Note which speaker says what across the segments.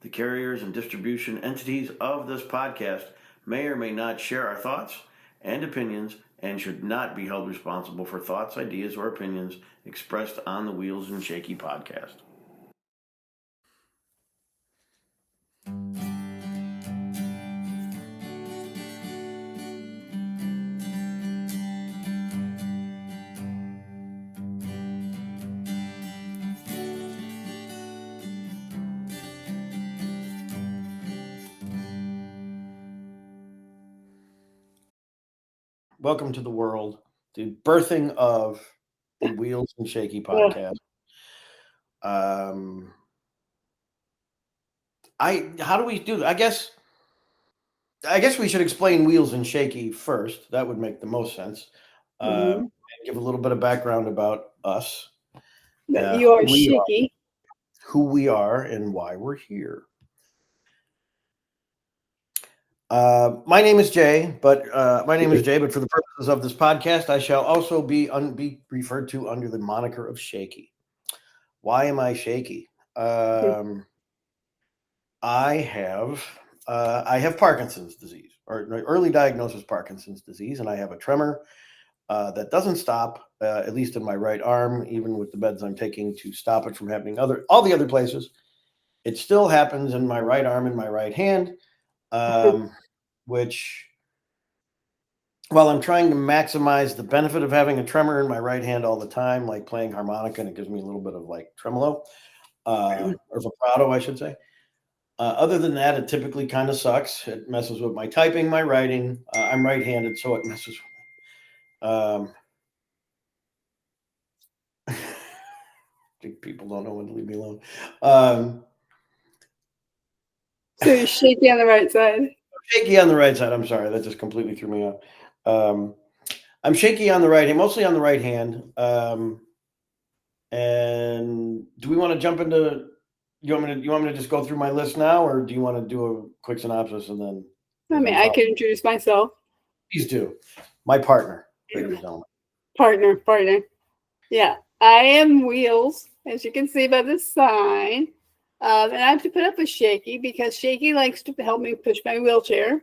Speaker 1: The carriers and distribution entities of this podcast may or may not share our thoughts and opinions and should not be held responsible for thoughts, ideas, or opinions expressed on the Wheels and Shaky podcast. Welcome to the world, the birthing of the Wheels and Shaky podcast. How do we do that? I guess we should explain Wheels and Shaky first. That would make the most sense. And give a little bit of background about us.
Speaker 2: You are shaky.
Speaker 1: Who we are and why we're here. My name is Jay, but for the purposes of this podcast, I shall also be referred to under the moniker of Shaky. Why am I shaky? I have Parkinson's disease, or early diagnosis Parkinson's disease, and I have a tremor that doesn't stop, at least in my right arm, even with the meds I'm taking to stop it from happening all the other places. It still happens in my right arm and my right hand. Which, while I'm trying to maximize the benefit of having a tremor in my right hand all the time, like playing harmonica, and it gives me a little bit of like tremolo, or vibrato, I should say. Other than that, it typically kind of sucks. It messes with my typing, my writing. I'm right-handed, so it messes with people don't know when to leave me alone.
Speaker 2: So you're shaky on the right side.
Speaker 1: Shaky on the right side. I'm sorry, that just completely threw me off. I'm shaky on the right hand, mostly on the right hand. And do we want to jump into? You want me to just go through my list now, or do you want to do a quick synopsis and then?
Speaker 2: I mean, I can introduce myself.
Speaker 1: Please do. My partner, ladies and gentlemen.
Speaker 2: Partner. Yeah, I am Wheels, as you can see by the sign. And I have to put up with Shaky because Shaky likes to help me push my wheelchair.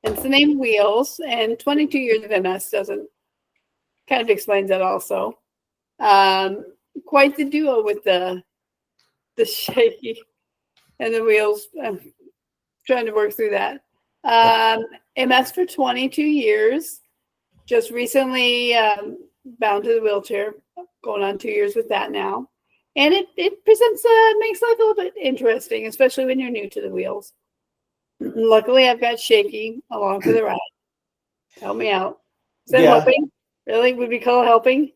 Speaker 2: And it's the name Wheels, and 22 years of MS kind of explains that also. Quite the duo with the Shaky and the Wheels. I'm trying to work through that. MS for 22 years. Just recently bound to the wheelchair, going on 2 years with that now. And it makes life a little bit interesting, especially when you're new to the wheels. Luckily, I've got Shaky along for the ride. Help me out. Is that helping? Really? Would we call it helping?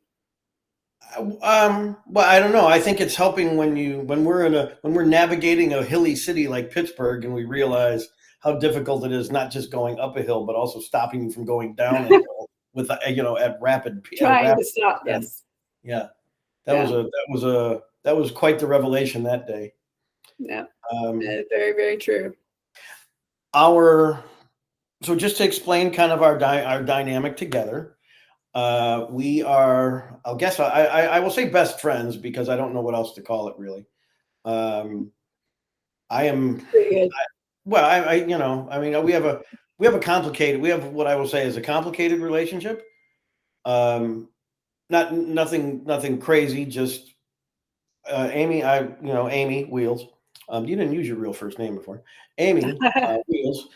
Speaker 1: Well, I don't know. I think it's helping when we're navigating a hilly city like Pittsburgh, and we realize how difficult it is not just going up a hill, but also stopping you from going down a hill with at rapid.
Speaker 2: Trying to stop. Yes.
Speaker 1: Yeah. That was quite the revelation that day.
Speaker 2: Yeah, very, very true.
Speaker 1: So just to explain kind of our dynamic together, we are, I guess I will say best friends because I don't know what else to call it really. I am
Speaker 2: pretty good.
Speaker 1: We have what I will say is a complicated relationship. Nothing crazy, just Amy, Amy Wheels. You didn't use your real first name before. Amy Wheels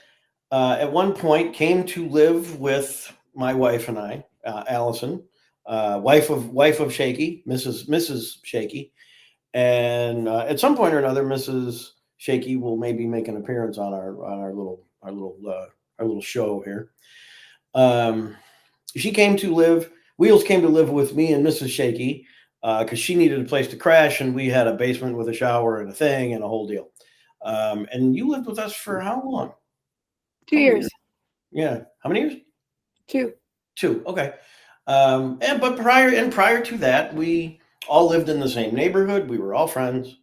Speaker 1: at one point came to live with my wife and I, Allison, wife of Shaky, Mrs. Shaky, and at some point or another, Mrs. Shaky will maybe make an appearance on our little show here. Wheels came to live with me and Mrs. Shaky because she needed a place to crash, and we had a basement with a shower and a thing and a whole deal. And you lived with us for how long?
Speaker 2: 2 years.
Speaker 1: Yeah. How many years?
Speaker 2: 2.
Speaker 1: Okay. But prior to that, we all lived in the same neighborhood. We were all friends.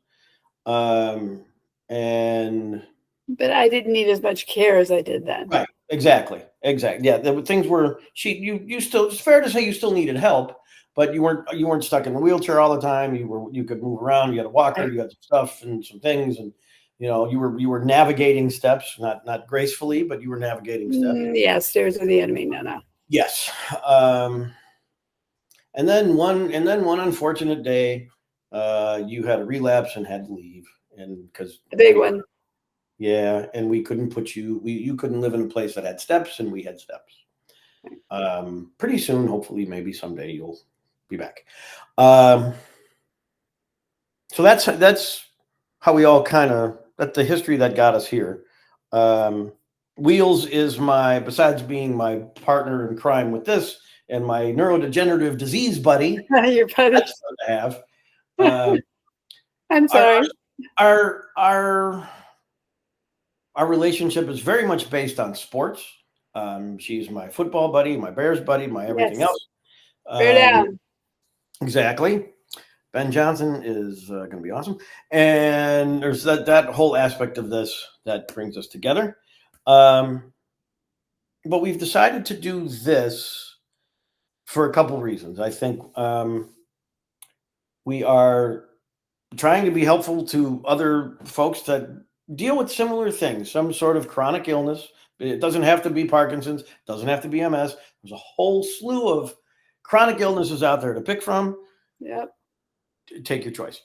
Speaker 1: But
Speaker 2: I didn't need as much care as I did then.
Speaker 1: Right. Exactly. Yeah. Things were. You still. It's fair to say you still needed help, but you weren't stuck in the wheelchair all the time. You could move around. You had a walker. You had some stuff and some things, and you were navigating steps, not gracefully, but you were navigating steps.
Speaker 2: Yeah, stairs are the enemy. No, no.
Speaker 1: Yes. And then one unfortunate day, you had a relapse and had to leave, and because
Speaker 2: The big one.
Speaker 1: yeah, and we couldn't you couldn't live in a place that had steps, and we had steps. Pretty soon, hopefully, maybe someday you'll be back. Um, so that's how we all that's the history that got us here. Um, Wheels is besides being my partner in crime with this and my neurodegenerative disease buddy.
Speaker 2: Your buddy.
Speaker 1: That's fun to have. Um,
Speaker 2: I'm
Speaker 1: our,
Speaker 2: sorry.
Speaker 1: our our our relationship is very much based on sports. She's my football buddy, my Bears buddy, my everything
Speaker 2: Yes.
Speaker 1: else.
Speaker 2: Bear down.
Speaker 1: Exactly. Ben Johnson is going to be awesome, and there's that whole aspect of this that brings us together. But we've decided to do this for a couple reasons. I think we are trying to be helpful to other folks that deal with similar things, some sort of chronic illness. It doesn't have to be Parkinson's, doesn't have to be MS. There's a whole slew of chronic illnesses out there to pick from.
Speaker 2: Yep.
Speaker 1: Take your choice.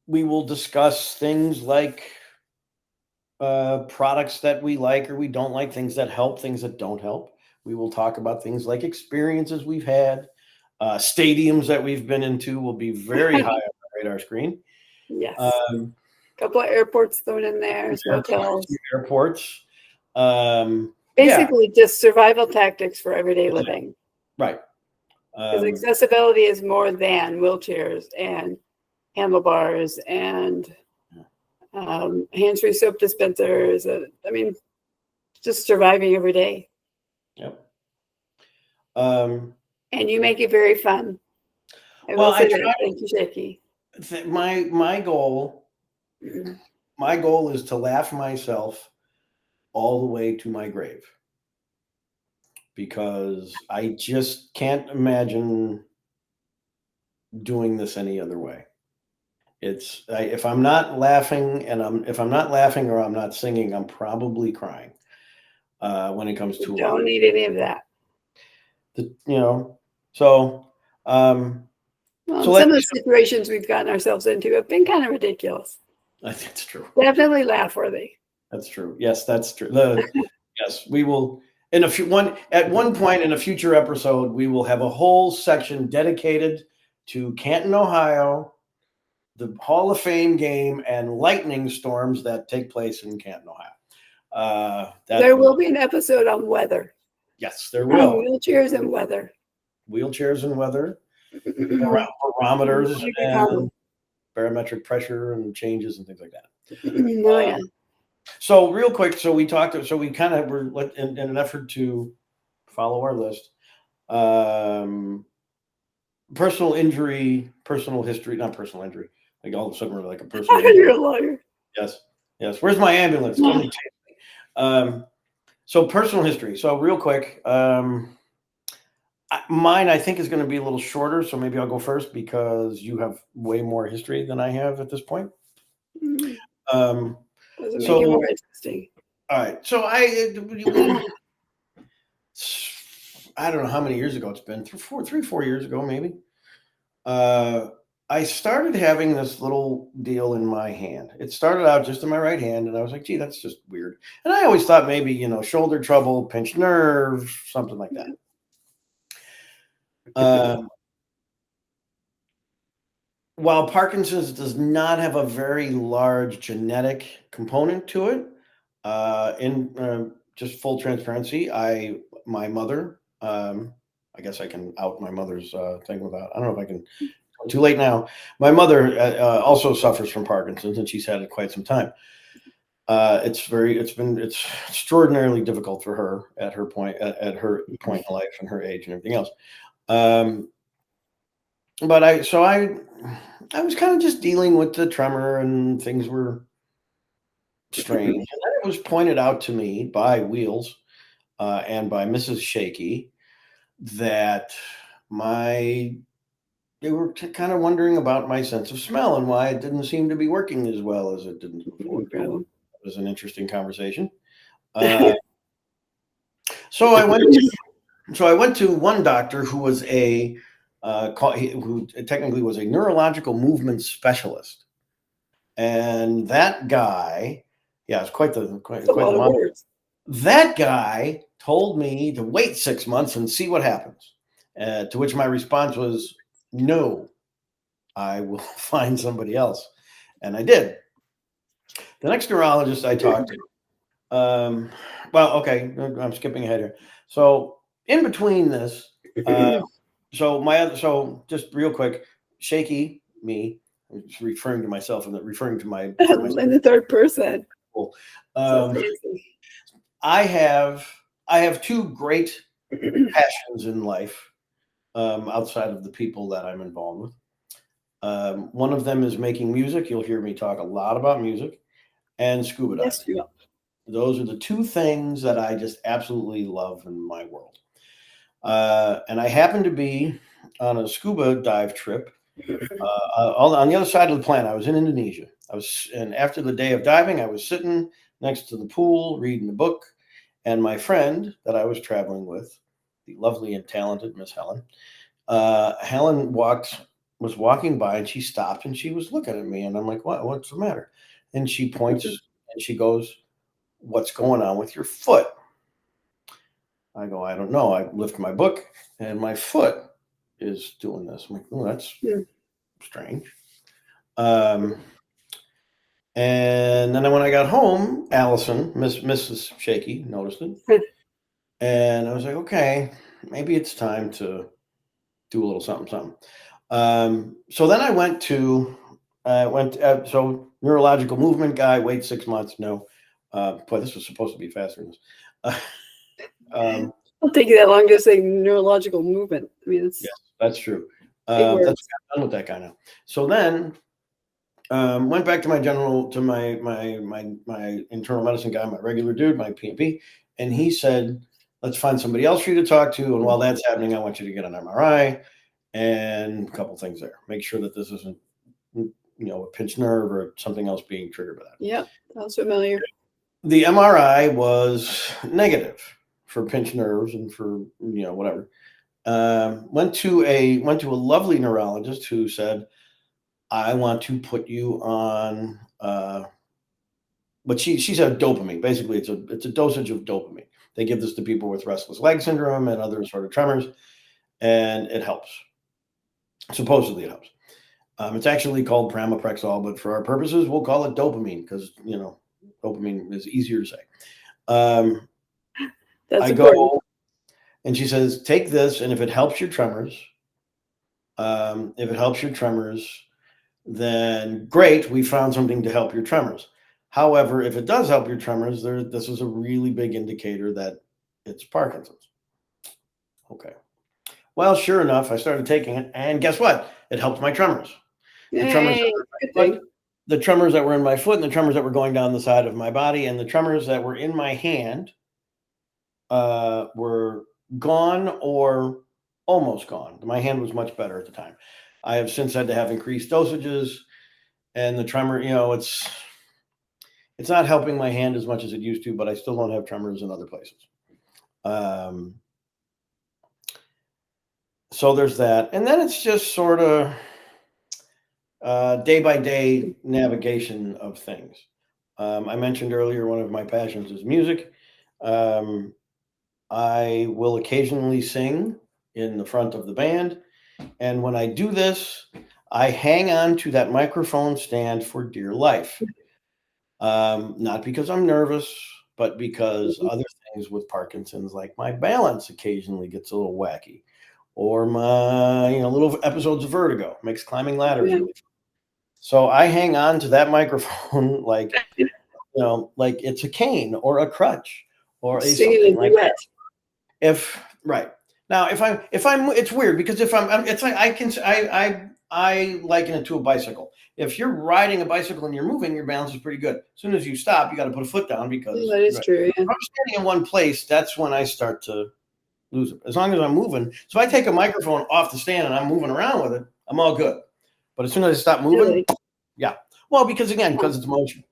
Speaker 1: We will discuss things like products that we like or we don't like, things that help, things that don't help. We will talk about things like experiences we've had, stadiums that we've been into will be very high on the radar screen.
Speaker 2: Yes. A couple of airports thrown in there, hotels.
Speaker 1: Airports.
Speaker 2: Basically, just survival tactics for everyday living.
Speaker 1: Right.
Speaker 2: Because accessibility is more than wheelchairs and handlebars and hands-free soap dispensers. I mean, just surviving every day.
Speaker 1: Yep.
Speaker 2: And you make it very fun. I will say that. Thank you, Shaky.
Speaker 1: My goal is to laugh myself all the way to my grave, because I just can't imagine doing this any other way. If I'm not laughing or I'm not singing, I'm probably crying. When it comes to
Speaker 2: don't need any of that.
Speaker 1: So
Speaker 2: some of the situations we've gotten ourselves into have been kind of ridiculous.
Speaker 1: That's true.
Speaker 2: Definitely laugh worthy.
Speaker 1: That's true. Yes, that's true. Yes, we will. At one point in a future episode, we will have a whole section dedicated to Canton, Ohio, the Hall of Fame game, and lightning storms that take place in Canton, Ohio.
Speaker 2: There will be an episode on weather.
Speaker 1: Yes, there will.
Speaker 2: Wheelchairs and weather.
Speaker 1: Wheelchairs and weather. Barometers and barometric pressure and changes and things like that.
Speaker 2: Oh, yeah.
Speaker 1: So real quick, we kind of were in an effort to follow our list. Personal injury, personal history, not personal injury. Like all of a sudden we're like a personal injury.
Speaker 2: You're a lawyer.
Speaker 1: Yes. Where's my ambulance? Come and take me. So personal history. So real quick, mine I think is going to be a little shorter. So maybe I'll go first because you have way more history than I have at this point.
Speaker 2: Doesn't make it more interesting.
Speaker 1: All right. So I don't know how many years ago it's been. 3-4 years ago, maybe. I started having this little deal in my hand. It started out just in my right hand, and I was like, gee, that's just weird. And I always thought maybe, shoulder trouble, pinched nerve, something like that. While Parkinson's does not have a very large genetic component to it, in just full transparency, my mother, I guess I can out my mother's thing without, I don't know if I can. Too late now. My mother also suffers from Parkinson's, and she's had it quite some time. It's extraordinarily difficult for her at her point in life and her age and everything else. But I was kind of just dealing with the tremor, and things were strange. And then it was pointed out to me by Wheels and by Mrs. Shaky that my they were kind of wondering about my sense of smell and why it didn't seem to be working as well as it didn't before.
Speaker 2: Incredible.
Speaker 1: It was an interesting conversation. Uh, so I went. So I went to one doctor who was who technically was a neurological movement specialist, and that guy, yeah, it's
Speaker 2: It's a
Speaker 1: quite the
Speaker 2: lot of
Speaker 1: mouth.
Speaker 2: words.
Speaker 1: That guy told me to wait 6 months and see what happens. To which my response was, "No, I will find somebody else," and I did. The next neurologist I talked to, well, okay, I'm skipping ahead here. So in between this, so just real quick, Shaky me, I'm just referring to myself and referring to my
Speaker 2: In the third person.
Speaker 1: people.
Speaker 2: So
Speaker 1: Um,
Speaker 2: fancy.
Speaker 1: I have two great passions in life outside of the people that I'm involved with. One of them is making music. You'll hear me talk a lot about music and scuba diving.
Speaker 2: Yes, you are.
Speaker 1: Those are the two things that I just absolutely love in my world. And I happened to be on a scuba dive trip on the other side of the planet. I was in Indonesia. And after the day of diving, I was sitting next to the pool reading a book, and my friend that I was traveling with, the lovely and talented Miss Helen, Helen was walking by, and she stopped and she was looking at me, and I'm like, "What? What's the matter?" And she points and she goes, "What's going on with your foot?" I go, "I don't know." I lift my book, and my foot is doing this. I'm like, "Oh, that's strange." Um, and then when I got home, Allison, Mrs. Shaky, noticed it, and I was like, "Okay, maybe it's time to do a little something, something." So then so neurological movement guy, wait 6 months. No, boy, this was supposed to be faster than this.
Speaker 2: It'll take you that long to say neurological movement. I mean, it's
Speaker 1: Yes, that's true.
Speaker 2: big words.
Speaker 1: That's what I'm done with that guy now. So then went back to my internal medicine guy, my regular dude, my PMP, and he said, "Let's find somebody else for you to talk to. And while that's happening, I want you to get an MRI and a couple things there. Make sure that this isn't, a pinched nerve or something else being triggered by that."
Speaker 2: Yep, sounds familiar.
Speaker 1: The MRI was negative for pinched nerves and for whatever. Went to a lovely neurologist who said, "I want to put you on," but she said dopamine. Basically, it's a dosage of dopamine. They give this to people with restless leg syndrome and other sort of tremors, and it helps. Supposedly, it helps. It's actually called pramipexole, but for our purposes, we'll call it dopamine because dopamine is easier to say.
Speaker 2: That's
Speaker 1: I
Speaker 2: important.
Speaker 1: go, and she says, "Take this, and if it helps your tremors, then great, we found something to help your tremors. However, if it does help your tremors, this is a really big indicator that it's Parkinson's." Okay. Well, sure enough, I started taking it, and guess what? It helped my tremors. The tremors that
Speaker 2: Yay,
Speaker 1: were in
Speaker 2: good
Speaker 1: my
Speaker 2: thing.
Speaker 1: foot, the tremors that were in my foot, and the tremors that were going down the side of my body, and the tremors that were in my hand were gone or almost gone. My hand was much better at the time. I have since had to have increased dosages, and the tremor, it's not helping my hand as much as it used to, but I still don't have tremors in other places. So there's that, and then it's just sort of day by day navigation of things. I mentioned earlier one of my passions is music. I will occasionally sing in the front of the band. And when I do this, I hang on to that microphone stand for dear life. Not because I'm nervous, but because other things with Parkinson's, like my balance occasionally gets a little wacky, or my little episodes of vertigo makes climbing ladders really fun. So I hang on to that microphone like it's a cane or a crutch or
Speaker 2: Singing
Speaker 1: something
Speaker 2: a
Speaker 1: like
Speaker 2: duet.
Speaker 1: if right now if I'm it's weird because if I'm it's like I liken it to a bicycle. If you're riding a bicycle and you're moving, your balance is pretty good. As soon as you stop, you got to put a foot down because
Speaker 2: That is true.
Speaker 1: if I'm standing in one place, that's when I start to lose it. As long as I'm moving, so if I take a microphone off the stand and I'm moving around with it, I'm all good. But as soon as I stop moving,
Speaker 2: Really?
Speaker 1: yeah. Well, because it's motion.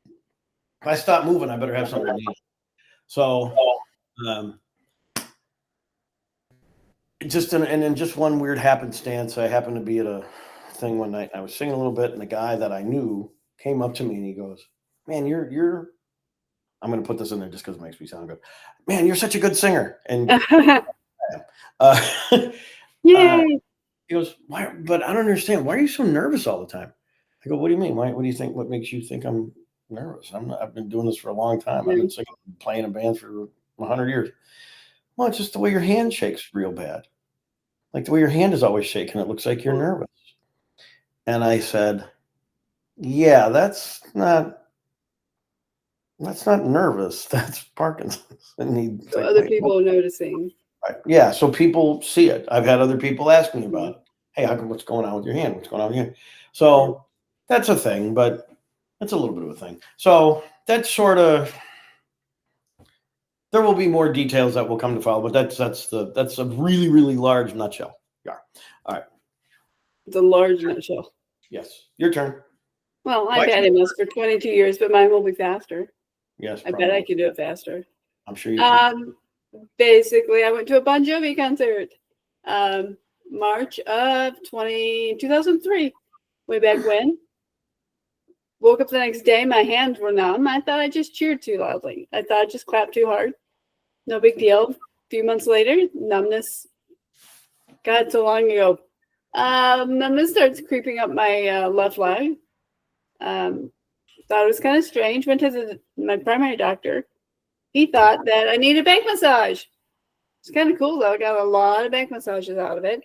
Speaker 1: If I stop moving, I better have something to eat. So, um, and then just one weird happenstance. I happened to be at a thing one night. I was singing a little bit, and the guy that I knew came up to me and he goes, "Man, you're." I'm going to put this in there just because it makes me sound good. Man, you're such a good singer. And uh,
Speaker 2: Yay!
Speaker 1: he goes, "Why? But I don't understand. Why are you so nervous all the time?" I go, "What do you mean? Why? What do you think? What makes you think I'm nervous? I'm not, I've been doing this for a long time. I've been singing, playing in bands for 100 years. Well, it's just the way your hand shakes real bad. Like the way your hand is always shaking. It looks like you're nervous." And I said, "Yeah, that's not nervous. That's Parkinson's." And he's
Speaker 2: So
Speaker 1: like,
Speaker 2: other
Speaker 1: "Wait, what?"
Speaker 2: people are noticing.
Speaker 1: Right. Yeah. So people see it. I've had other people ask me about it. Hey, how come, what's going on with your hand? What's going on with your hand? So that's a thing, but that's a little bit of a thing. So that's sort of, there will be more details that will come to follow, but that's a really, really large nutshell. Yeah. All right.
Speaker 2: It's a large nutshell.
Speaker 1: Yes. Your turn.
Speaker 2: Well, I've had MS for 22 years, but mine will be faster.
Speaker 1: Yes.
Speaker 2: I bet I can do it faster.
Speaker 1: I'm sure you can.
Speaker 2: Basically, I went to a Bon Jovi concert, March of 2003, way back when. Woke up the next day, my hands were numb. I thought I just cheered too loudly. I thought I just clapped too hard. No big deal. A few months later, numbness. God, so long ago. Numbness starts creeping up my left leg. Thought it was kind of strange. Went to my primary doctor. He thought that I needed a back massage. It's kind of cool though. I got a lot of back massages out of it.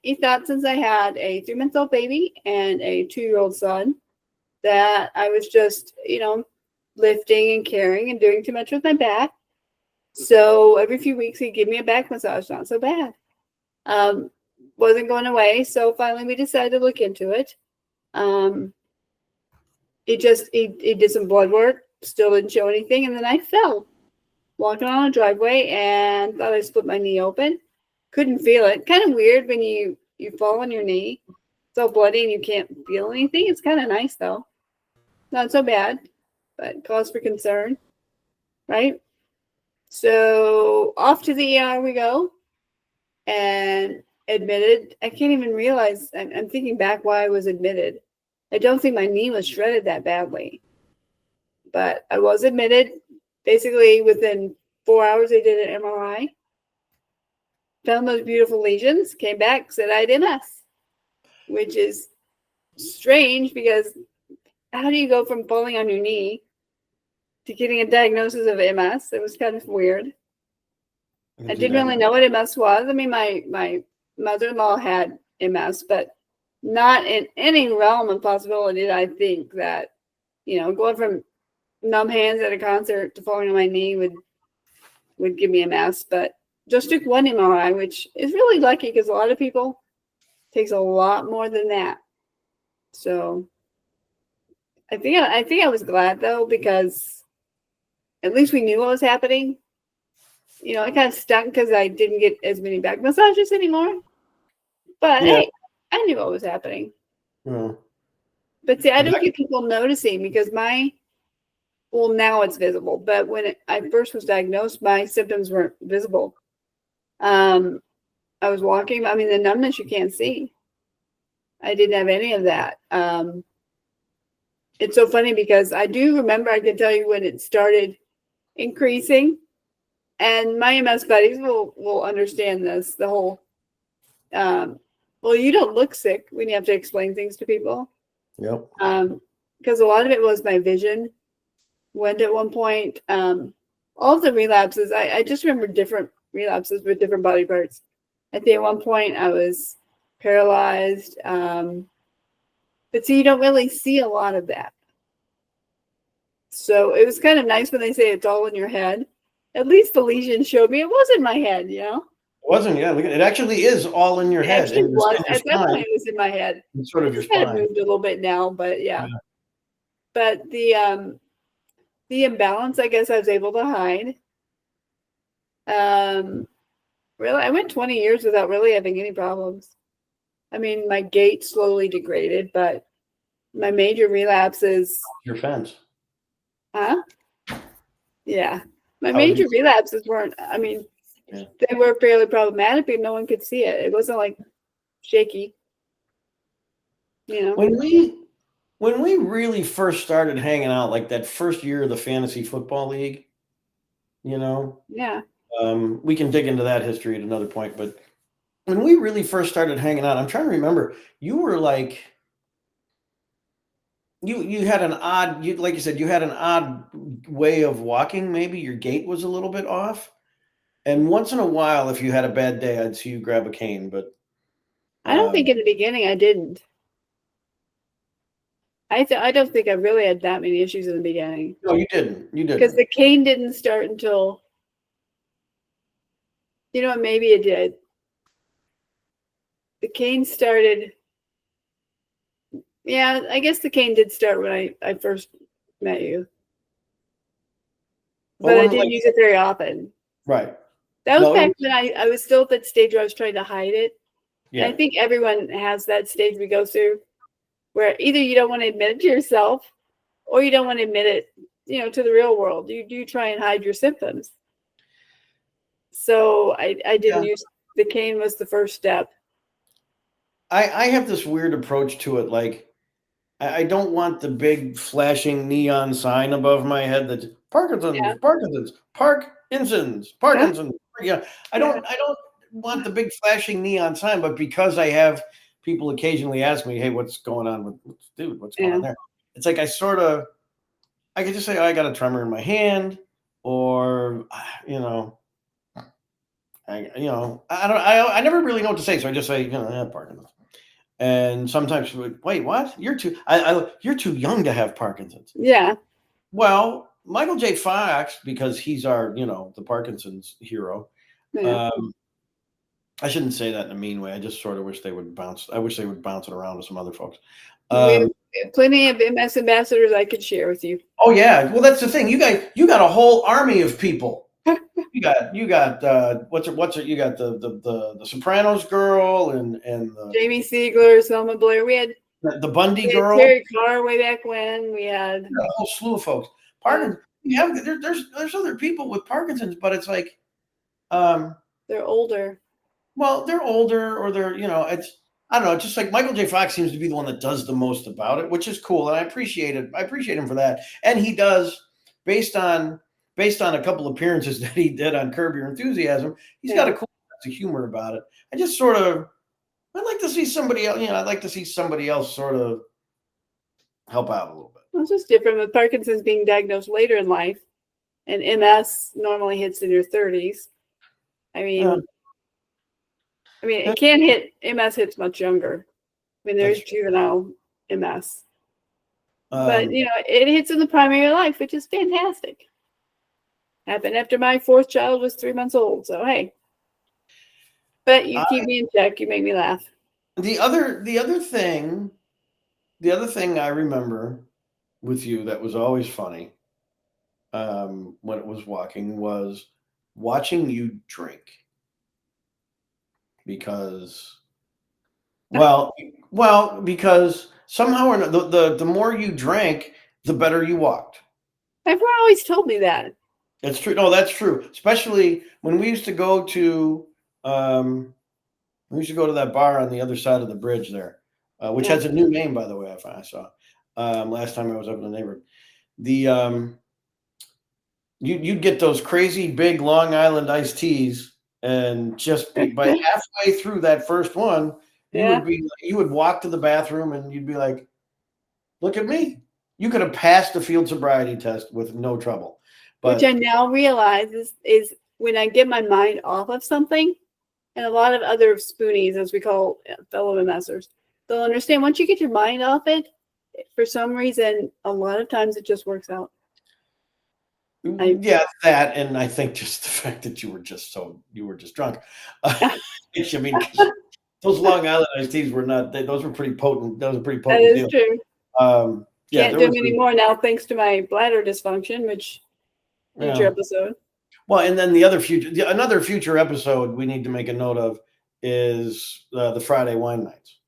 Speaker 2: He thought since I had a 3-month-old baby and a 2-year-old son that I was just, lifting and carrying and doing too much with my back. So every few weeks he'd give me a back massage. Not so bad. Wasn't going away. So finally we decided to look into it. He did some blood work. Still didn't show anything. And then I fell walking on a driveway and thought I split my knee open. Couldn't feel it. Kind of weird when you fall on your knee. It's all bloody and you can't feel anything. It's kind of nice though. Not so bad, but cause for concern, right? So off to the ER we go and admitted. I can't even realize. I'm thinking back why I was admitted. I don't think my knee was shredded that badly, but I was admitted. Basically, within 4 hours, they did an MRI, found those beautiful lesions, came back, said I had MS, which is strange because how do you go from falling on your knee to getting a diagnosis of MS? It was kind of weird. I didn't really know what MS was. I mean, my mother-in-law had MS, but not in any realm of possibility did I think that, going from numb hands at a concert to falling on my knee would give me MS, but just took one MRI, which is really lucky because a lot of people takes a lot more than that. So I think I was glad though, because at least we knew what was happening. I kind of stunk because I didn't get as many back massages anymore. But hey, I knew what was happening.
Speaker 1: Yeah.
Speaker 2: But see, I don't get people noticing because well, now it's visible. But when I first was diagnosed, my symptoms weren't visible. I was walking. I mean, the numbness you can't see. I didn't have any of that. It's so funny because I do remember, I can tell you when it started increasing, and my MS buddies will understand this. The whole, well, you don't look sick when you have to explain things to people.
Speaker 1: Yep.
Speaker 2: Because a lot of it was my vision went at one point. All of the relapses, I just remember different relapses with different body parts. I think at one point I was paralyzed. But see, you don't really see a lot of that. So it was kind of nice when they say it's all in your head. At least the lesion showed me it was in my head,
Speaker 1: It wasn't, yeah. It actually is all in your head.
Speaker 2: It actually was. At that point, it was in my head.
Speaker 1: It's sort of your
Speaker 2: spine. Kind
Speaker 1: spine.
Speaker 2: of moved a little bit now, but yeah. But the imbalance, I guess I was able to hide. Really, I went 20 years without really having any problems. I mean, my gait slowly degraded, but my major relapses.
Speaker 1: Your fence.
Speaker 2: Huh? Yeah. My
Speaker 1: How would
Speaker 2: major
Speaker 1: you?
Speaker 2: relapses weren't, I mean,
Speaker 1: Yeah.
Speaker 2: they were fairly problematic, but no one could see it. It wasn't like shaky, you know?
Speaker 1: When we really first started hanging out, like that first year of the fantasy football league, you know,
Speaker 2: Yeah.
Speaker 1: we can dig into that history at another point. But when we really first started hanging out, I'm trying to remember. You were like you had an odd you like you said you had an odd way of walking. Maybe your gait was a little bit off. And once in a while, if you had a bad day, I'd see you grab a cane. But
Speaker 2: I don't
Speaker 1: um,
Speaker 2: think in the beginning I didn't. I don't think I really had that many issues in the beginning
Speaker 1: no, you didn't. You
Speaker 2: because
Speaker 1: didn't.
Speaker 2: the cane didn't start until, you know what, maybe it did. The cane started, yeah, I guess the cane did start when I first met you,
Speaker 1: Well,
Speaker 2: but I
Speaker 1: when
Speaker 2: didn't
Speaker 1: like
Speaker 2: use it very often.
Speaker 1: right.
Speaker 2: That was
Speaker 1: No,
Speaker 2: back when I was still at that stage where I was trying to hide it. And I
Speaker 1: yeah.
Speaker 2: think everyone has that stage we go through where either you don't want to admit it to yourself or you don't want to admit it, to the real world. You do try and hide your symptoms. So I didn't
Speaker 1: Yeah.
Speaker 2: use the cane was the first step.
Speaker 1: I have this weird approach to it. Like I don't want the big flashing neon sign above my head that's Parkinson's,
Speaker 2: Yeah.
Speaker 1: Parkinson's, Parkinson's,
Speaker 2: Huh?
Speaker 1: Parkinson's. Yeah,
Speaker 2: Yeah.
Speaker 1: I don't want the big flashing neon sign, but because I have people occasionally ask me, "Hey, what's going on with dude? What's going
Speaker 2: Yeah.
Speaker 1: on there?" It's like I could just say, oh, "I got a tremor in my hand," or I don't I never really know what to say, so I just say, Parkinson's. And sometimes she's like, "Wait, what? You're too young to have Parkinson's."
Speaker 2: Yeah.
Speaker 1: Well, Michael J. Fox, because he's our, the Parkinson's hero.
Speaker 2: Yeah.
Speaker 1: Um, I shouldn't say that in a mean way. I just sort of wish they would bounce. I wish they would bounce it around with some other folks.
Speaker 2: We
Speaker 1: Um,
Speaker 2: have plenty of MS ambassadors I could share with you.
Speaker 1: oh yeah, well that's the thing. You got a whole army of people. You got what's it? You got the Sopranos girl and
Speaker 2: Jamie Siegler, Selma Blair.
Speaker 1: the Bundy
Speaker 2: We had
Speaker 1: girl.
Speaker 2: Terry Carr way back when. We had
Speaker 1: A whole slew of folks.
Speaker 2: yeah,
Speaker 1: Parkinson's. There's other people with Parkinson's, but it's like, um,
Speaker 2: they're older.
Speaker 1: well, they're older or they're it's I don't know. It's just like Michael J. Fox seems to be the one that does the most about it, which is cool, and I appreciate it. I appreciate him for that, and he does based on a couple appearances that he did on Curb Your Enthusiasm. He's got a
Speaker 2: Yeah.
Speaker 1: cool sense of humor about it. I just sort of I'd like to see somebody else. I'd like to see somebody else sort of help out a little bit.
Speaker 2: Well, it's just different with Parkinson's being diagnosed later in life, and MS normally hits in your 30s. I
Speaker 1: Yeah,
Speaker 2: mean, it can hit. MS hits much younger. I mean, there's
Speaker 1: that's
Speaker 2: juvenile MS, but
Speaker 1: um,
Speaker 2: it hits in the prime of your life, which is fantastic. Happened after my fourth child was 3 months old. So hey, but you keep me in check. You make me laugh.
Speaker 1: the other thing I remember with you that was always funny when it was walking was watching you drink because because somehow or the more you drank, the better you walked.
Speaker 2: Everyone always told me that.
Speaker 1: It's true. No, that's true. Especially when we used to go to that bar on the other side of the bridge there, which
Speaker 2: Yeah.
Speaker 1: has a new name, by the way. I saw last time I was up in the neighborhood. The you'd get those crazy big Long Island iced teas, and just be by halfway through that first one,
Speaker 2: Yeah.
Speaker 1: you would walk to the bathroom and you'd be like, "Look at me! You could have passed the field sobriety test with no trouble."
Speaker 2: Which I
Speaker 1: But
Speaker 2: now realize is when I get my mind off of something, and a lot of other spoonies, as we call fellow MSers, they'll understand once you get your mind off it, for some reason, a lot of times it just works out.
Speaker 1: yeah, that, and I think just the fact that you were just drunk. I mean, 'cause those Long Island iced teas were not. Those were pretty potent. Those were pretty
Speaker 2: That
Speaker 1: potent
Speaker 2: is
Speaker 1: deal.
Speaker 2: true.
Speaker 1: Yeah,
Speaker 2: Can't
Speaker 1: there
Speaker 2: do
Speaker 1: was
Speaker 2: them anymore now thanks to my bladder dysfunction, which future
Speaker 1: yeah.
Speaker 2: episode.
Speaker 1: Well, and then another future episode we need to make a note of is the Friday wine nights.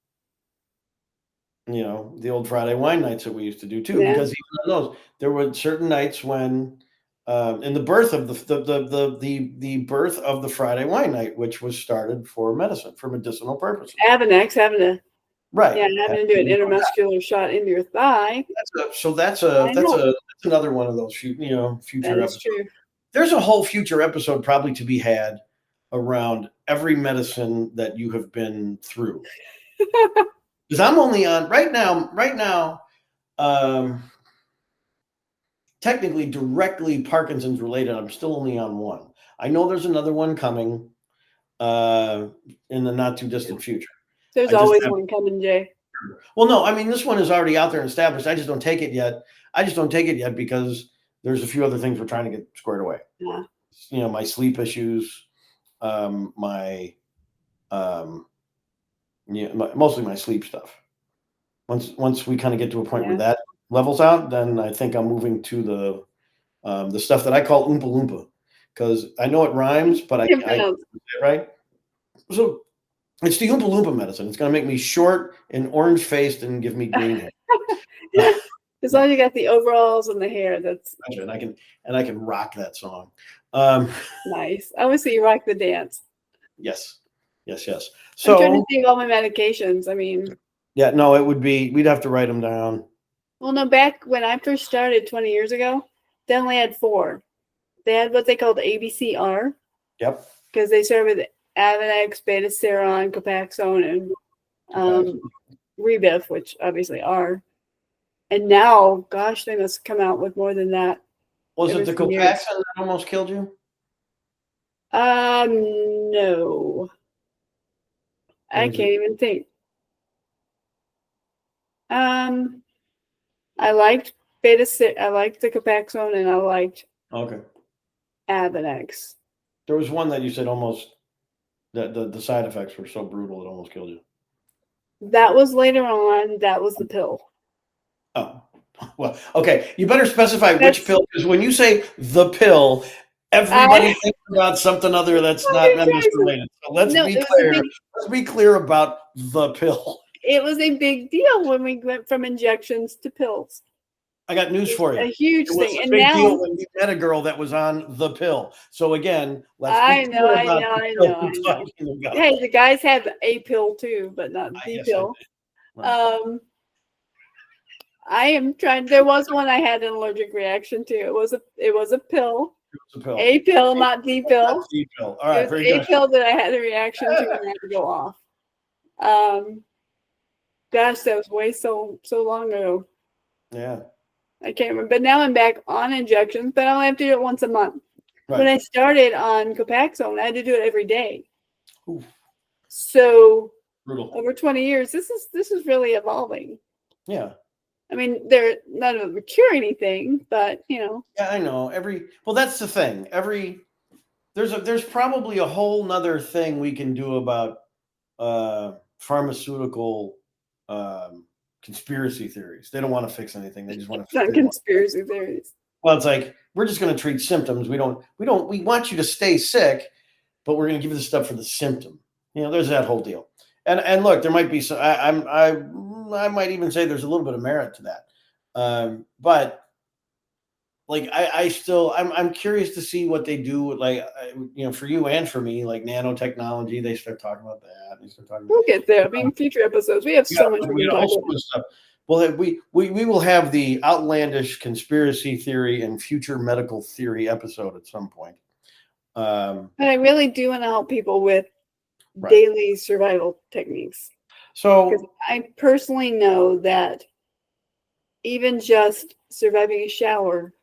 Speaker 1: The old Friday wine nights that we used to do too,
Speaker 2: Yeah.
Speaker 1: because even on those, there were certain nights when, in the birth of the birth of the Friday wine night, which was started for medicinal purposes.
Speaker 2: Avenex, having to
Speaker 1: Right.
Speaker 2: having to do an intermuscular shot into your thigh. I know.
Speaker 1: That's another one of those future
Speaker 2: That is
Speaker 1: episodes.
Speaker 2: true.
Speaker 1: There's a whole future episode probably to be had around every medicine that you have been through. Because I'm only on right now, technically directly Parkinson's related. I'm still only on one. I know there's another one coming in the not too distant future.
Speaker 2: There's always one coming, Jay.
Speaker 1: Well, no, I mean, this one is already out there and established. I just don't take it yet. Because there's a few other things we're trying to get squared away.
Speaker 2: Yeah.
Speaker 1: My sleep issues, mostly my sleep stuff. Once we kind of get to a point where that levels out, then I think I'm moving to the stuff that I call Oompa Loompa, because I know it rhymes, but I right. So it's the Oompa Loompa medicine. It's going to make me short and orange faced and give me green hair.
Speaker 2: As long as you got the overalls and the hair, that's
Speaker 1: and I can rock that song.
Speaker 2: Nice. I want to see you rock the dance.
Speaker 1: Yes.
Speaker 2: So I'm trying to think of all my medications. I mean,
Speaker 1: yeah, no, it would be, we'd have to write them down.
Speaker 2: Well, no, back when I first started 20 years ago, they only had 4. They had what they called ABCR.
Speaker 1: Yep.
Speaker 2: Because they started with Avenex, Betaseron, Copaxone, and Rebif, which obviously are. And now, gosh, they must come out with more than that.
Speaker 1: Was it the Copaxone that almost killed you?
Speaker 2: No. I can't even think. I liked I liked the Copaxone, and I liked Avenex.
Speaker 1: There was one that you said almost the side effects were so brutal it almost killed you.
Speaker 2: That was later on. That was the pill.
Speaker 1: Oh, well, okay. You better specify which pill, because when you say the pill, everybody thinks about something other that's not related. So let's be clear. Let's be clear about the pill.
Speaker 2: It was a big deal when we went from injections to pills.
Speaker 1: I got news for you.
Speaker 2: A huge thing.
Speaker 1: And now, deal when we met a girl that was on the pill. So again, let's
Speaker 2: I know. Hey, the guys have a pill too, but not the pill. I am trying. There was one I had an allergic reaction to. It was a pill. A pill, not the pill.
Speaker 1: The pill. All right, very
Speaker 2: good. A pill that I had a reaction to and I had to go off. Gosh, that was way so long ago.
Speaker 1: Yeah.
Speaker 2: I can't remember. But now I'm back on injections, but I only have to do it once a month. Right. When I started on Copaxone, I had to do it every day.
Speaker 1: Oof.
Speaker 2: So
Speaker 1: brutal.
Speaker 2: Over 20 years, this is really evolving.
Speaker 1: Yeah.
Speaker 2: I mean, none of them cure anything, but
Speaker 1: Yeah, I know. Well, that's the thing. There's probably a whole nother thing we can do about pharmaceutical conspiracy theories. They don't want to fix anything. They just want to
Speaker 2: fix conspiracy theories.
Speaker 1: Well, it's like, we're just going to treat symptoms. We want you to stay sick, but we're going to give you the stuff for the symptom. There's that whole deal. And look, there might be some, I might even say there's a little bit of merit to that. But like, I'm curious to see what they do, like, for you and for me, like nanotechnology. They start talking about that.
Speaker 2: We'll get there. I mean, future episodes. We have so much we can talk about.
Speaker 1: Stuff. Well, we will have the outlandish conspiracy theory and future medical theory episode at some point.
Speaker 2: But I really do want to help people with daily survival techniques.
Speaker 1: So
Speaker 2: I personally know that even just surviving a shower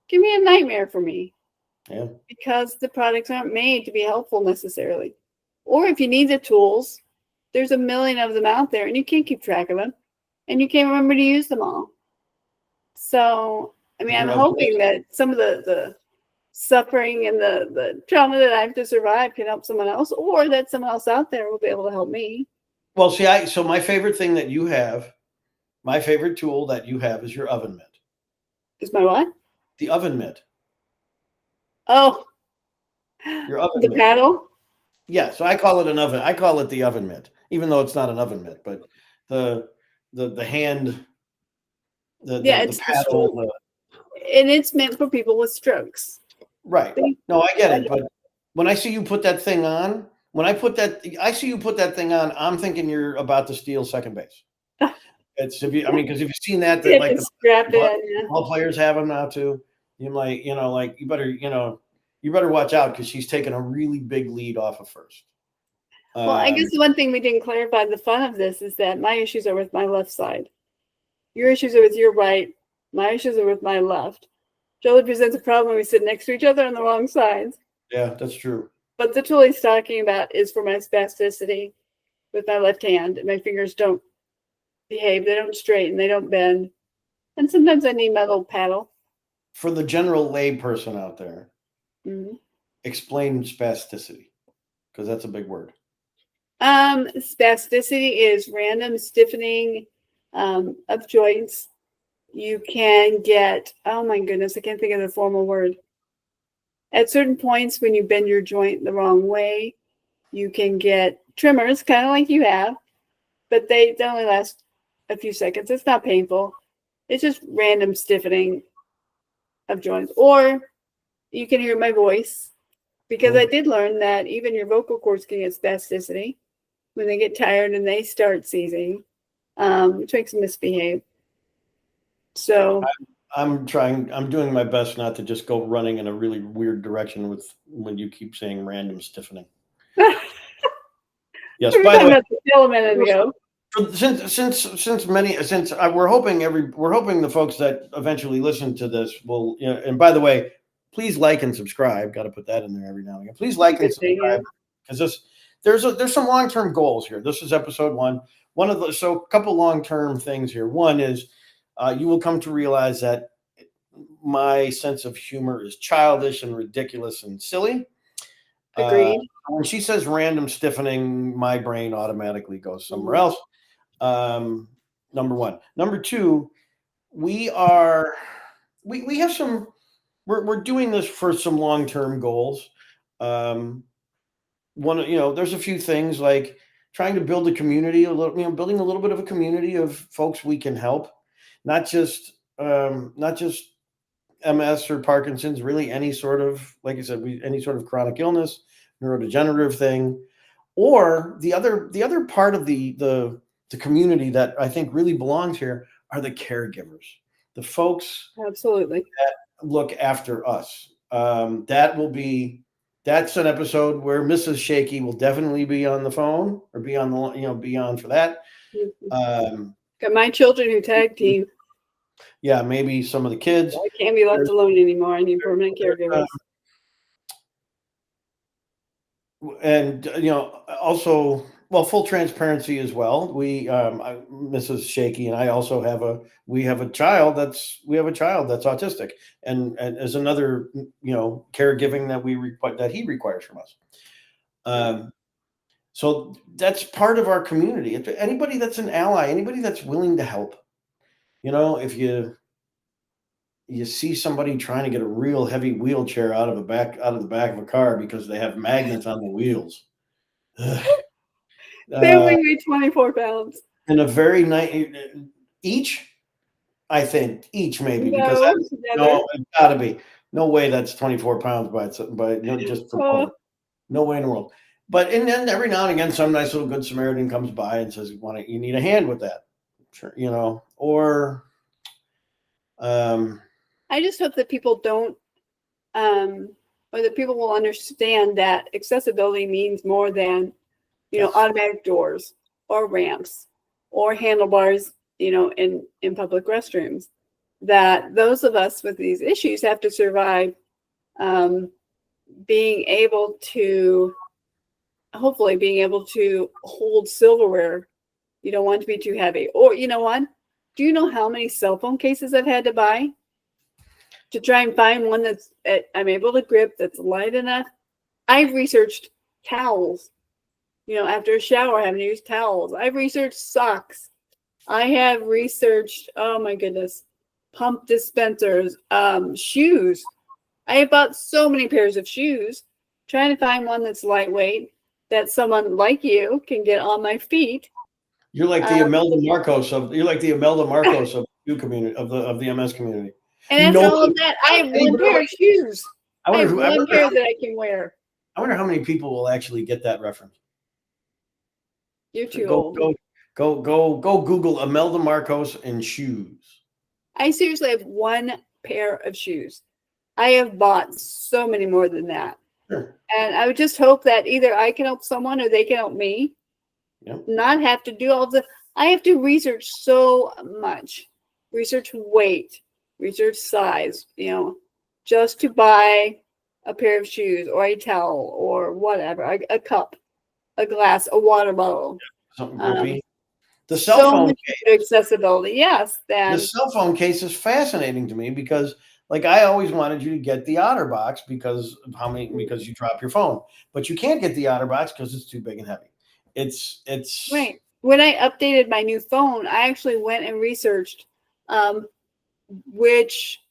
Speaker 2: can be a nightmare for me.
Speaker 1: Yeah.
Speaker 2: Because the products aren't made to be helpful necessarily. Or if you need the tools, there's a million of them out there and you can't keep track of them and you can't remember to use them all. So, I mean, I'm hoping that some of the suffering and the trauma that I have to survive can help someone else, or that someone else out there will be able to help me.
Speaker 1: Well, see, so my favorite thing that you have, my favorite tool that you have is your oven mitt.
Speaker 2: Is my what?
Speaker 1: The oven mitt.
Speaker 2: Oh,
Speaker 1: your oven
Speaker 2: the
Speaker 1: mitt.
Speaker 2: paddle?
Speaker 1: Yeah, so I call it an oven. I call it the oven mitt, even though it's not an oven mitt. But the the hand,
Speaker 2: Yeah,
Speaker 1: the
Speaker 2: it's the
Speaker 1: paddle,
Speaker 2: stroke, and it's meant for people with strokes.
Speaker 1: right.
Speaker 2: They-
Speaker 1: No, I get it. But when I see you put that thing on, when I see you put that thing on, I'm thinking you're about to steal second base. It's if you, I mean, because if you've seen that,
Speaker 2: You
Speaker 1: that
Speaker 2: have
Speaker 1: like
Speaker 2: to
Speaker 1: the
Speaker 2: strap
Speaker 1: ball
Speaker 2: it in. Yeah.
Speaker 1: ball players have them now too. You might, like you better watch out because she's taking a really big lead off of first.
Speaker 2: Well, I guess
Speaker 1: Um,
Speaker 2: the one thing we didn't clarify, the fun of this is that my issues are with my left side. Your issues are with your right. My issues are with my left. Jolie presents a problem when we sit next to each other on the wrong sides.
Speaker 1: yeah, that's true.
Speaker 2: But the tool he's talking about is for my spasticity with my left hand. My fingers don't behave. They don't straighten. They don't bend. And sometimes I need my little paddle.
Speaker 1: For the general lay person out there,
Speaker 2: Mm-hmm.
Speaker 1: explain spasticity because that's a big word.
Speaker 2: Spasticity is random stiffening of joints. You can get, oh my goodness, I can't think of the formal word. At certain points, when you bend your joint the wrong way, you can get tremors, kind of like you have, but they only last a few seconds. It's not painful. It's just random stiffening of joints. Or you can hear my voice because I did learn that even your vocal cords can get spasticity when they get tired and they start seizing, which makes them misbehave. So
Speaker 1: I'm doing my best not to just go running in a really weird direction with when you keep saying random stiffening. Yes,
Speaker 2: we were
Speaker 1: by the
Speaker 2: talking
Speaker 1: way,
Speaker 2: about the pill a minute ago.
Speaker 1: we're hoping the folks that eventually listen to this will, and by the way, please like and subscribe. Got to put that in there every now and again. Please like and
Speaker 2: Good thing, yeah.
Speaker 1: subscribe because there's some long-term goals here. This is episode one of the, so a couple long-term things here. One is you will come to realize that my sense of humor is childish and ridiculous and silly.
Speaker 2: Agreed.
Speaker 1: When she says random stiffening, my brain automatically goes somewhere
Speaker 2: Mhm.
Speaker 1: else. Number one. Number two, we are we have some we're doing this for some long-term goals. Um, there's a few things like trying to build a community, building a little bit of a community of folks we can help, not just MS or Parkinson's, really any sort of, like I said, any sort of chronic illness, neurodegenerative thing, or the other part of the community that I think really belongs here are the caregivers, the folks
Speaker 2: Absolutely.
Speaker 1: that look after us. That's an episode where Mrs. Shaky will definitely be on the phone or be on for that.
Speaker 2: Mhm.
Speaker 1: Um,
Speaker 2: Got my children who tag team.
Speaker 1: yeah, maybe some of the kids.
Speaker 2: I can't be left
Speaker 1: There's,
Speaker 2: alone anymore. I need permanent
Speaker 1: there's,
Speaker 2: caregivers.
Speaker 1: and also, well, full transparency as well, Mrs. Shaky and I also have a child that's autistic, and as another caregiving that he requires from us. So that's part of our community. If anybody that's an ally, anybody that's willing to help, if you see somebody trying to get a real heavy wheelchair out of the back of a car because they have magnets on the wheels.
Speaker 2: They only
Speaker 1: Uh,
Speaker 2: weigh 24 pounds.
Speaker 1: in a very nice each, I think each maybe because
Speaker 2: No,
Speaker 1: that's
Speaker 2: together.
Speaker 1: no, it's got to be no way that's 24 pounds just for
Speaker 2: Oh,
Speaker 1: both. No way in the world. And then every now and again, some nice little good Samaritan comes by and says, you need a hand with that?" Sure, or
Speaker 2: I just hope that people don't, or that people will understand that accessibility means more than,
Speaker 1: yes.
Speaker 2: automatic doors or ramps or handlebars, in public restrooms. That those of us with these issues have to survive being able to, hopefully, being able to hold silverware. You don't want it to be too heavy. Or, you know what? Do you know how many cell phone cases I've had to buy to try and find one I'm able to grip, that's light enough? I've researched towels. After a shower, having to use towels. I've researched socks. I have researched, oh my goodness, pump dispensers, shoes. I have bought so many pairs of shoes, trying to find one that's lightweight, that someone like you can get on my feet.
Speaker 1: You're like the
Speaker 2: Um,
Speaker 1: Imelda Marcos of the community of the MS community.
Speaker 2: and after all of
Speaker 1: Nobody,
Speaker 2: that, I have one
Speaker 1: anybody,
Speaker 2: pair of shoes.
Speaker 1: I
Speaker 2: I
Speaker 1: wonder
Speaker 2: have
Speaker 1: who. I
Speaker 2: one
Speaker 1: wonder
Speaker 2: pair
Speaker 1: how.
Speaker 2: that I can wear.
Speaker 1: I wonder how many people will actually get that reference.
Speaker 2: You're
Speaker 1: So
Speaker 2: too old.
Speaker 1: go Google Imelda Marcos and shoes.
Speaker 2: I seriously have one pair of shoes. I have bought so many more than that.
Speaker 1: Sure.
Speaker 2: And I would just hope that either I can help someone or they can help me.
Speaker 1: Yep.
Speaker 2: Not have to do all the, I have to research so much. Research weight, research size, just to buy a pair of shoes or a towel or whatever, a cup, a glass, a water bottle.
Speaker 1: Something
Speaker 2: Um,
Speaker 1: goofy. The cell
Speaker 2: so
Speaker 1: phone
Speaker 2: much
Speaker 1: case.
Speaker 2: accessibility. Yes.
Speaker 1: The
Speaker 2: Then
Speaker 1: cell phone case is fascinating to me because, like, I always wanted you to get the OtterBox because of because you drop your phone, but you can't get the OtterBox because it's too big and heavy. It's
Speaker 2: right. When I updated my new phone, I actually went and researched um, which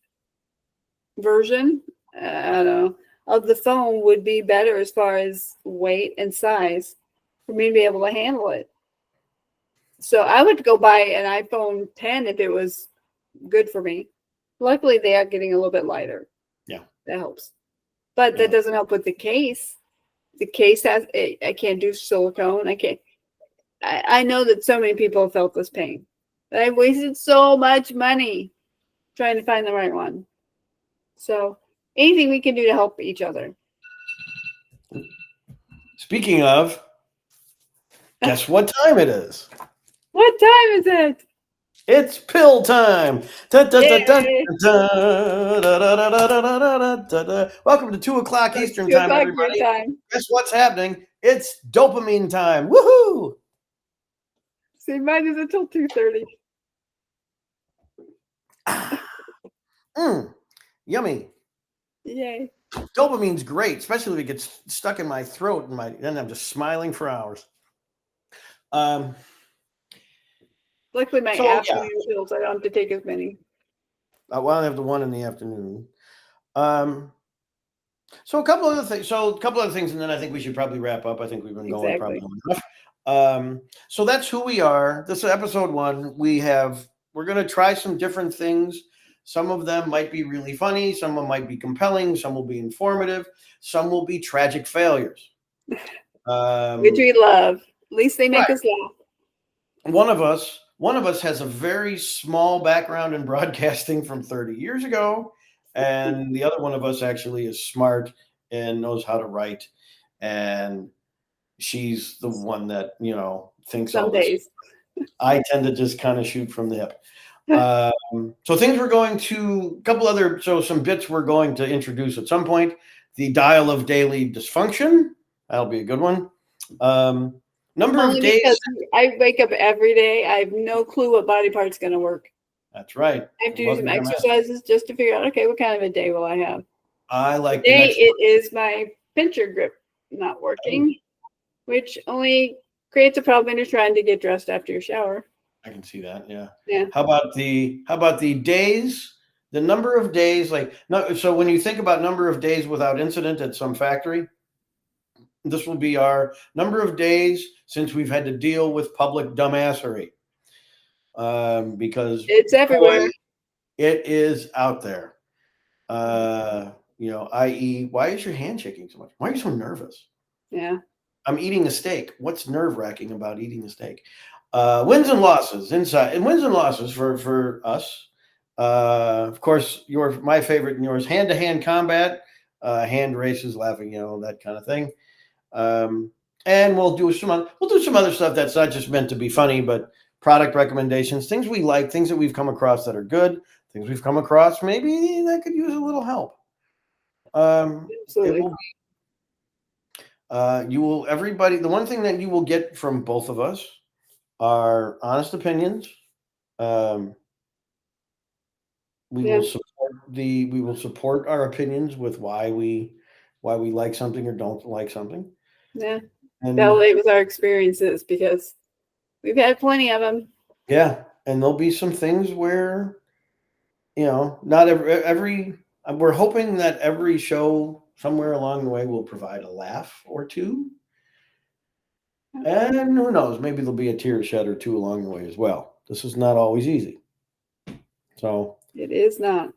Speaker 2: version, I don't know, of the phone would be better as far as weight and size for me to be able to handle it. So I would go buy an iPhone 10 if it was good for me. Luckily, they are getting a little bit lighter.
Speaker 1: Yeah,
Speaker 2: that helps. But that
Speaker 1: yeah.
Speaker 2: doesn't help with the case. The case has, I can't do silicone. I can't. I know that so many people have felt this pain. But I've wasted so much money trying to find the right one. So anything we can do to help each other.
Speaker 1: Speaking of, guess what time it is?
Speaker 2: What time is it?
Speaker 1: It's pill time. Dun, dun, dun, dun,
Speaker 2: Yay!
Speaker 1: dun, da, da, da, da, da, da, da, da, da. Welcome to 2 o'clock
Speaker 2: It's
Speaker 1: Eastern
Speaker 2: two
Speaker 1: time,
Speaker 2: o'clock your
Speaker 1: everybody.
Speaker 2: time.
Speaker 1: Guess what's happening? It's dopamine time. Woohoo!
Speaker 2: See, mine is until 2:30.
Speaker 1: Yummy.
Speaker 2: Yay!
Speaker 1: Dopamine's great, especially if it gets stuck in my throat and then I'm just smiling for hours. Um,
Speaker 2: Luckily, my
Speaker 1: so yeah,
Speaker 2: afternoon pills, I don't have to take as many.
Speaker 1: well, I have the one in the afternoon. So a couple other things. And then I think we should probably wrap up. I think we've been going probably
Speaker 2: Exactly.
Speaker 1: enough. So that's who we are. This is episode 1. We're going to try some different things. Some of them might be really funny. Some of them might be compelling. Some will be informative. Some will be tragic failures.
Speaker 2: Which we love. At least they make
Speaker 1: Right.
Speaker 2: us laugh.
Speaker 1: One of us has a very small background in broadcasting from 30 years ago, and the other one of us actually is smart and knows how to write, and she's the one that thinks
Speaker 2: Some
Speaker 1: all this.
Speaker 2: days.
Speaker 1: I tend to just kind of shoot from the hip. So things we're going to some bits we're going to introduce at some point. The dial of daily dysfunction, that'll be a good one. Number
Speaker 2: Only
Speaker 1: of days.
Speaker 2: because I wake up every day. I have no clue what body part's going to work.
Speaker 1: That's right.
Speaker 2: I have to do
Speaker 1: Welcome
Speaker 2: some
Speaker 1: to MS.
Speaker 2: exercises just to figure out, okay, what kind of a day will I have?
Speaker 1: I like
Speaker 2: Today,
Speaker 1: the next.
Speaker 2: it is my pincher grip not working, which only creates a problem when you're trying to get dressed after your shower.
Speaker 1: I can see that. Yeah.
Speaker 2: Yeah.
Speaker 1: How about the days? The number of days, so when you think about number of days without incident at some factory, this will be our number of days since we've had to deal with public dumbassery. Because
Speaker 2: it's everywhere.
Speaker 1: Boy, it is out there. I.e., why is your hand shaking so much? Why are you so nervous?
Speaker 2: Yeah.
Speaker 1: I'm eating a steak. What's nerve-wracking about eating a steak? Wins and losses inside, and wins and losses for us. Of course, my favorite and yours, hand-to-hand combat, hand races, laughing, that kind of thing. And we'll do some other stuff that's not just meant to be funny, but product recommendations, things we like, things that we've come across that are good, things we've come across maybe that could use a little help. It
Speaker 2: Absolutely.
Speaker 1: will the one thing that you will get from both of us are honest opinions. We
Speaker 2: Yeah.
Speaker 1: will support our opinions with why we like something or don't like something.
Speaker 2: Yeah.
Speaker 1: And
Speaker 2: Validate with our experiences because we've had plenty of them.
Speaker 1: yeah, and there'll be some things where not every we're hoping that every show somewhere along the way will provide a laugh or two. And who knows, maybe there'll be a tear shed or two along the way as well. This is not always easy. So
Speaker 2: It is not.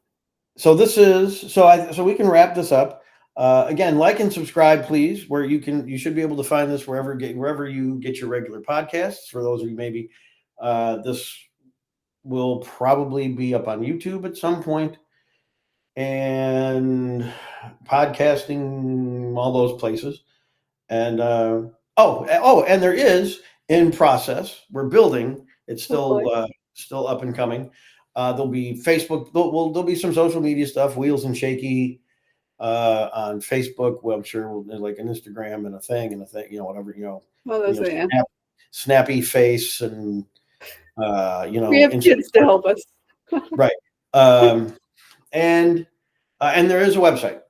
Speaker 1: so this is so we can wrap this up. Again, like and subscribe, please. Where you should be able to find this wherever you get your regular podcasts. For those of you maybe, this will probably be up on YouTube at some point, and podcasting, all those places. And and there is in process. We're building. It's still up and coming. There'll be Facebook. There'll be some social media stuff. Wheels and Shaky on Facebook. Well, I'm sure there's like an Instagram and a thing, whatever,
Speaker 2: Well, those are, yeah.
Speaker 1: Snappy face and
Speaker 2: We have kids to help us.
Speaker 1: right. And there is a website.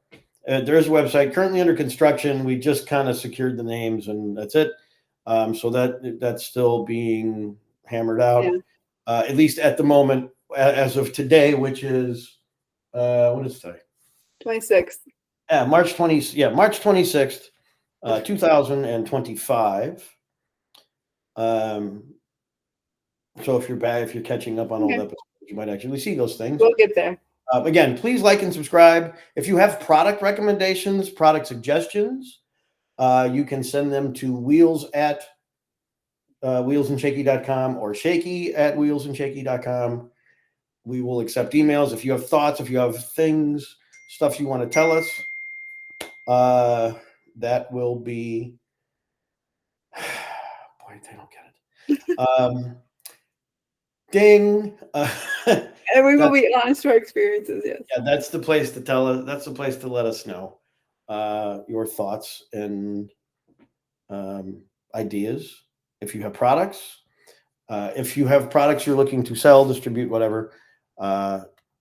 Speaker 1: There is a website currently under construction. We just kind of secured the names, and that's it. So that's still being hammered out,
Speaker 2: Yeah.
Speaker 1: At least at the moment, as of today, which is what is today?
Speaker 2: 26th.
Speaker 1: March 26th, 2025. So if you're catching up on old episodes, you might actually see those things.
Speaker 2: We'll get there.
Speaker 1: Again, please like and subscribe. If you have product recommendations, product suggestions, you can send them to wheelsandshaky.com or shaky@wheelsandshaky.com. We will accept emails. If you have thoughts, if you have stuff you want to tell us, that will be. Boy, they don't get it. Ding.
Speaker 2: And we will be honest to our experiences. Yes.
Speaker 1: Yeah, that's the place to tell us. That's the place to let us know your thoughts and ideas. If you have products, you're looking to sell, distribute, whatever,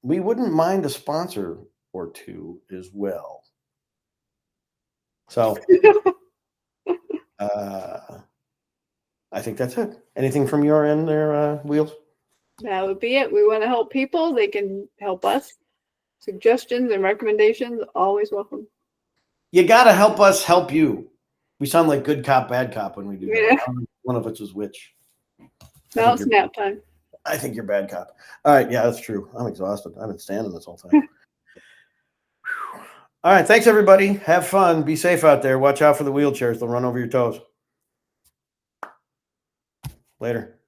Speaker 1: we wouldn't mind a sponsor or two as well. So I think that's it. Anything from your end there, Wheels?
Speaker 2: That would be it. We want to help people. They can help us. Suggestions and recommendations, always welcome.
Speaker 1: You got to help us help you. We sound like good cop, bad cop when we do that. One of us is which.
Speaker 2: Now it's nap time.
Speaker 1: I think you're bad cop. All right. Yeah, that's true. I'm exhausted. I've been standing this whole time. All right. Thanks, everybody. Have fun. Be safe out there. Watch out for the wheelchairs. They'll run over your toes. Later.